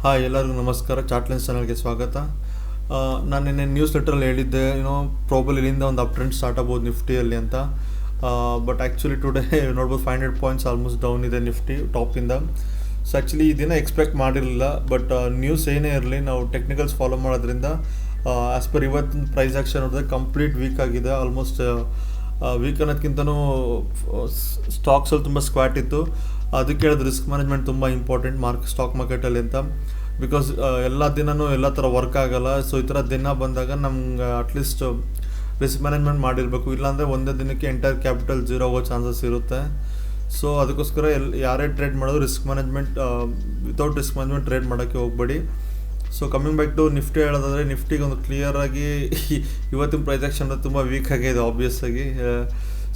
Hi ಎಲ್ಲರಿಗೂ ನಮಸ್ಕಾರ. ಚಾಟ್ಲೆನ್ಸ್ ಚಾನಲ್ಗೆ ಸ್ವಾಗತ. ನಾನು ನಿನ್ನೆ ನ್ಯೂಸ್ ಲೆಟ್ರಲ್ಲಿ ಹೇಳಿದ್ದೆ ಪ್ರಾಬಲ್ ಇಲ್ಲಿಂದ ಒಂದು ಅಪ್ ಟ್ರೆಂಡ್ ಸ್ಟಾರ್ಟ್ ಆಗ್ಬೋದು ನಿಫ್ಟಿಯಲ್ಲಿ ಅಂತ. ಬಟ್ ಆ್ಯಕ್ಚುಲಿ ಟುಡೇ ನೋಡ್ಬೋದು 500 ಪಾಯಿಂಟ್ಸ್ ಆಲ್ಮೋಸ್ಟ್ ಡೌನ್ ಇದೆ ನಿಫ್ಟಿ ಟಾಪಿಂದ. ಸೊ ಆ್ಯಕ್ಚುಲಿ ಈ ದಿನ ಎಕ್ಸ್ಪೆಕ್ಟ್ ಮಾಡಿರಲಿಲ್ಲ. ಬಟ್ ನ್ಯೂಸ್ ಏನೇ ಇರಲಿ, ನಾವು ಟೆಕ್ನಿಕಲ್ಸ್ ಫಾಲೋ ಮಾಡೋದ್ರಿಂದ ಆ್ಯಸ್ ಪರ್ ಇವತ್ತಿನ ಪ್ರೈಸ್ ಆ್ಯಕ್ಷನ್ ನೋಡಿದ್ರೆ ಕಂಪ್ಲೀಟ್ ವೀಕ್ ಆಗಿದೆ. ಆಲ್ಮೋಸ್ಟ್ ವೀಕ್ ಅನ್ನೋದಕ್ಕಿಂತನೂ ಸ್ಟಾಕ್ಸಲ್ಲಿ ತುಂಬ ಸ್ಕ್ವಾಟ್ ಇತ್ತು. ಅದಕ್ಕೆ ಹೇಳಿದ ರಿಸ್ಕ್ ಮ್ಯಾನೇಜ್ಮೆಂಟ್ ತುಂಬ ಇಂಪಾರ್ಟೆಂಟ್ ಸ್ಟಾಕ್ ಮಾರ್ಕೆಟಲ್ಲಿ ಅಂತ. ಬಿಕಾಸ್ ಎಲ್ಲ ದಿನವೂ ಎಲ್ಲ ಥರ ವರ್ಕ್ ಆಗೋಲ್ಲ. ಸೊ ಈ ಥರ ದಿನ ಬಂದಾಗ ನಮ್ಗೆ ಅಟ್ಲೀಸ್ಟ್ ರಿಸ್ಕ್ ಮ್ಯಾನೇಜ್ಮೆಂಟ್ ಮಾಡಿರಬೇಕು. ಇಲ್ಲಾಂದರೆ ಒಂದೇ ದಿನಕ್ಕೆ ಎಂಟೈರ್ ಕ್ಯಾಪಿಟಲ್ ಜೀರೋ ಆಗೋ ಚಾನ್ಸಸ್ ಇರುತ್ತೆ. ಸೊ ಅದಕ್ಕೋಸ್ಕರ ಯಾರೇ ಟ್ರೇಡ್ ಮಾಡೋದು ವಿತೌಟ್ ರಿಸ್ಕ್ ಮ್ಯಾನೇಜ್ಮೆಂಟ್ ಟ್ರೇಡ್ ಮಾಡೋಕ್ಕೆ ಹೋಗಬೇಡಿ. So coming back to Nifty ಹೇಳೋದಾದರೆ, ನಿಫ್ಟಿಗೆ ಒಂದು ಕ್ಲಿಯರಾಗಿ ಇವತ್ತಿನ ಪ್ರೈಸ್ ಆ್ಯಕ್ಷನ್ ತುಂಬ ವೀಕ್ ಆಗಿದೆ ಆಬ್ವಿಯಸ್ ಆಗಿ.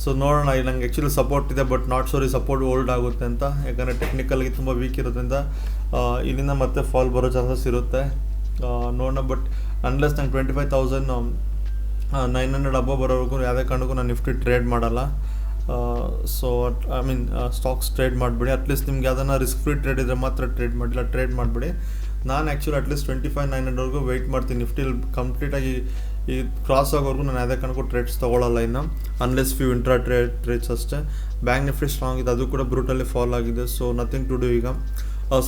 ಸೊ ನೋಡೋಣ, ನಂಗೆ ಆ್ಯಕ್ಚುಲಿ ಸಪೋರ್ಟ್ ಇದೆ, but not sorry support hold ಆಗುತ್ತೆ ಅಂತ. ಯಾಕಂದರೆ ಟೆಕ್ನಿಕಲ್ಗೆ ತುಂಬ ವೀಕ್ ಇರೋದ್ರಿಂದ ಇಲ್ಲಿಂದ ಮತ್ತೆ ಫಾಲ್ ಬರೋ ಚಾನ್ಸಸ್ ಇರುತ್ತೆ. ನೋಡೋಣ. ಬಟ್ ಅನ್ಲೆಸ್ ನಂಗೆ 25,900 ಅಬೋ ಬರೋವರೆಗೂ ಯಾವುದೇ ಕಾರಣಕ್ಕೂ ನಾನು ನಿಫ್ಟಿ ಟ್ರೇಡ್ ಮಾಡಲ್ಲ. ಸೊ ಸ್ಟಾಕ್ಸ್ ಟ್ರೇಡ್ ಮಾಡಿಬಿಡಿ. ಅಟ್ಲೀಸ್ಟ್ ನಿಮ್ಗೆ ಯಾವ್ದಾನ ರಿಸ್ಕ್ ಫ್ರೀ ಟ್ರೇಡ್ ಇದ್ದರೆ ಮಾತ್ರ ಟ್ರೇಡ್ ಮಾಡಿಲ್ಲ, ಟ್ರೇಡ್ ಮಾಡಿಬಿಡಿ. ನಾನು ಆ್ಯಕ್ಚುಲಿ ಅಟ್ಲೀಸ್ಟ್ 25,900ವರೆಗೂ ವೆಯ್ಟ್ ಮಾಡ್ತೀನಿ. ನಿಫ್ಟಿಲಿ ಕಂಪ್ಲೀಟಾಗಿ ಈ ಕ್ರಾಸ್ ಆಗೋವರೆಗೂ ನಾನು ಯಾವುದೇ ಕಾರಣಕ್ಕೂ ಟ್ರೇಡ್ಸ್ ತೊಗೊಳ್ಳಲ್ಲ ಇನ್ನು, ಅನ್ಲೆಸ್ ಫ್ಯೂ ಇಂಟ್ರಾ ಟ್ರೇಡ್ಸ್ ಅಷ್ಟೇ. ಬ್ಯಾಂಕ್ ನಿಫ್ಟಿ ಸ್ಟ್ರಾಂಗ್ ಇದೆ, ಅದು ಕೂಡ ಬ್ರೂಟಲ್ಲಿ ಫಾಲ್ ಆಗಿದೆ. So nothing to do. ಈಗ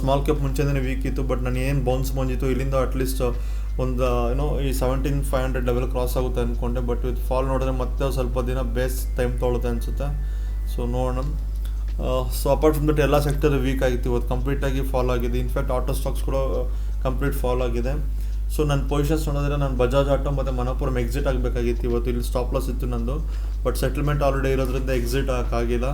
ಸ್ಮಾಲ್ ಕ್ಯಾಪ್ ಮುಂಚೆನೇ ವೀಕ್ ಇತ್ತು, ಬಟ್ ನಾನು ಏನು ಬೌನ್ಸ್ ಬಂದಿತ್ತು ಇಲ್ಲಿಂದ ಅಟ್ಲೀಸ್ಟ್ ಒಂದು ಈ 17,500 ಲೆವೆಲ್ ಕ್ರಾಸ್ ಆಗುತ್ತೆ ಅಂದ್ಕೊಂಡೆ. ಬಟ್ ವಿತ್ ಫಾಲ್ ನೋಡಿದ್ರೆ ಮತ್ತೆ ಸ್ವಲ್ಪ ದಿನ ಬೇಸ್ ಟೈಮ್ ತೊಗೊಳುತ್ತೆ ಅನಿಸುತ್ತೆ. ಸೊ ನೋಡೋಣ. ಸೊ ಅಪಾರ್ಟ್ ಫ್ರಮ್ ದಟ್ ಎಲ್ಲ ಸೆಕ್ಟರ್ ವೀಕ್ ಆಗಿತ್ತು, ಇವತ್ತು ಕಂಪ್ಲೀಟಾಗಿ ಫಾಲ್ ಆಗಿದೆ. ಇನ್ಫ್ಯಾಕ್ಟ್ ಆಟೋ ಸ್ಟಾಕ್ಸ್ ಕೂಡ ಕಂಪ್ಲೀಟ್ ಫಾಲ್ ಆಗಿದೆ. ಸೊ ನನ್ನ ಪೊಸಿಷನ್ಸ್ ನೋಡಿದ್ರೆ ನಾನು ಬಜಾಜ್ ಆಟೋ ಮತ್ತು ಮನಪುರಂ ಎಕ್ಸಿಟ್ ಆಗಬೇಕಾಗಿತ್ತು. ಇವತ್ತು ಇಲ್ಲಿ ಸ್ಟಾಪ್ ಲಾಸ್ ಇತ್ತು ನಂದು, ಬಟ್ ಸೆಟಲ್ಮೆಂಟ್ ಆಲ್ರೆಡಿ ಇರೋದ್ರಿಂದ ಎಕ್ಸಿಟ್ ಆಗೋಕ್ಕಾಗಿಲ್ಲ.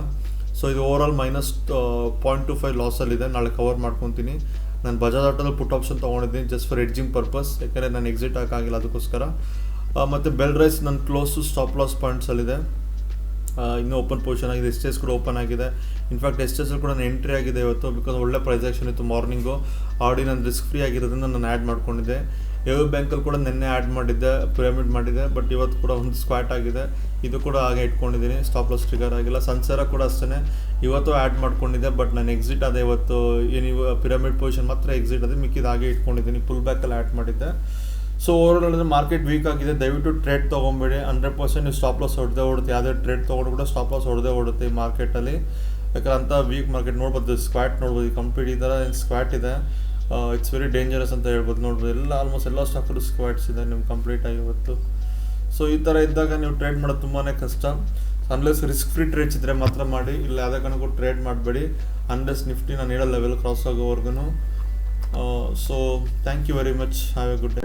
ಸೊ ಇದು ಓವರಾಲ್ -0.25 ಲಾಸಲ್ಲಿದೆ. ನಾಳೆ ಕವರ್ ಮಾಡ್ಕೊತೀನಿ. ನಾನು ಬಜಾಜ್ ಆಟೋದಲ್ಲಿ ಪುಟ್ ಆಪ್ಷನ್ ತೊಗೊಂಡಿದ್ದೀನಿ ಜಸ್ಟ್ ಫಾರ್ ಎಡ್ಜಿಂಗ್ ಪರ್ಪಸ್, ಯಾಕಂದರೆ ನಾನು ಎಕ್ಸಿಟ್ ಆಗೋಕ್ಕಾಗಿಲ್ಲ ಅದಕ್ಕೋಸ್ಕರ. ಮತ್ತು ಬೆಲ್ ರೈಸ್ ನನ್ನ ಕ್ಲೋಸ್ ಟು ಸ್ಟಾಪ್ ಲಾಸ್ ಪಾಯಿಂಟ್ಸಲ್ಲಿದೆ. ಇನ್ನೂ ಓಪನ್ ಪೊಸಿಷನ್ ಆಗಿದೆ. ಎಸ್ ಕೂಡ ಓಪನ್ ಆಗಿದೆ. ಇನ್ಫ್ಯಾಕ್ಟ್ ಎಸ್ ಕೂಡ ನಾನು ಎಂಟ್ರಿ ಆಗಿದೆ ಇವತ್ತು, ಬಿಕಾಸ್ ಒಳ್ಳೆ ಪ್ರೈಸ್ ಆ್ಯಕ್ಷನ್ ಇತ್ತು ಮಾರ್ನಿಂಗು. ಆಲ್ರೆಡಿ ನಾನು ರಿಸ್ಕ್ ಫ್ರೀ ಆಗಿರೋದ್ರಿಂದ ನಾನು ಆ್ಯಡ್ ಮಾಡ್ಕೊಂಡಿದ್ದೆ. ಬ್ಯಾಂಕಲ್ಲಿ ಕೂಡ ನಿನ್ನೆ ಆ್ಯಡ್ ಮಾಡಿದ್ದೆ, ಪಿರಮಿಡ್ ಮಾಡಿದ್ದೆ. ಬಟ್ ಇವತ್ತು ಕೂಡ ಒಂದು ಸ್ಕ್ವಾಟ್ ಆಗಿದೆ, ಇದು ಕೂಡ ಹಾಗೆ ಇಟ್ಕೊಂಡಿದ್ದೀನಿ. ಸ್ಟಾಪ್ ಲಾಸ್ ಟ್ರಿಗರ್ ಆಗಿಲ್ಲ. ಸನ್ಸೆರಾ ಕೂಡ ಅಷ್ಟೇ ಇವತ್ತು ಆ್ಯಡ್ ಮಾಡ್ಕೊಂಡಿದ್ದೆ, ಬಟ್ ನಾನು ಎಕ್ಸಿಟ್ ಅದೇ ಇವತ್ತು. ನೀವು ಪಿರಮಿಡ್ ಪೊಸಿಷನ್ ಮಾತ್ರ ಎಕ್ಸಿಟ್ ಅದೇ, ಮಿಕ್ಕಿದ ಹಾಗೆ ಇಟ್ಕೊಂಡಿದ್ದೀನಿ. ಪುಲ್ ಬ್ಯಾಕಲ್ಲಿ ಆ್ಯಡ್ ಮಾಡಿದ್ದೆ. ಸೊ ಓವರಾಲ್ ಮಾರ್ಕೆಟ್ ವೀಕ್ ಆಗಿದೆ. ದಯವಿಟ್ಟು ಟ್ರೇಡ್ ತೊಗೊಬೇಡಿ. 100% ನೀವು ಸ್ಟಾಪ್ ಲಾಸ್ ಹೊಡೆದೇ ಓಡುತ್ತೆ. ಯಾವುದೇ ಟ್ರೇಡ್ ತೊಗೊಂಡು ಕೂಡ ಸ್ಟಾಪ್ ಲಾಸ್ ಹೊಡೆದೇ ಓಡುತ್ತೆ ಈ ಮಾರ್ಕೆಟಲ್ಲಿ. ಯಾಕಂದ್ರೆ ಅಂಥ ವೀಕ್ ಮಾರ್ಕೆಟ್ ನೋಡ್ಬೋದು. ಸ್ಕ್ವಾಟ್ ನೋಡ್ಬೋದು, ಕಂಪ್ಲೀಟ್ ಈ ಥರ ಸ್ಕ್ವಾಟ್ ಇದೆ. ಇಟ್ಸ್ ವೆರಿ ಡೇಂಜರಸ್ ಅಂತ ಹೇಳ್ಬೋದು. ನೋಡ್ಬೋದು ಆಲ್ಮೋಸ್ಟ್ ಎಲ್ಲ ಸ್ಟಾಕಲ್ಲೂ ಸ್ಕ್ವಾಟ್ಸ್ ಇದೆ ನಿಮ್ಗೆ ಕಂಪ್ಲೀಟಾಗಿ ಇವತ್ತು. ಸೊ ಈ ಥರ ಇದ್ದಾಗ ನೀವು ಟ್ರೇಡ್ ಮಾಡೋದು ತುಂಬಾ ಕಷ್ಟ. ಅನ್ಲೆಸ್ ರಿಸ್ಕ್ ಫ್ರೀ ಟ್ರೇಡ್ಸ್ ಇದ್ದರೆ ಮಾತ್ರ ಮಾಡಿ, ಇಲ್ಲ ಯಾವುದೇ ಕಾರಣಕ್ಕೂ ಟ್ರೇಡ್ ಮಾಡಬೇಡಿ ಅನ್ಲೆಸ್ ನಿಫ್ಟಿ ನಾನು ಹೇಳೋ ಲೆವೆಲ್ ಕ್ರಾಸ್ ಆಗೋವರೆಗೂ. So thank you very much. Have a good day.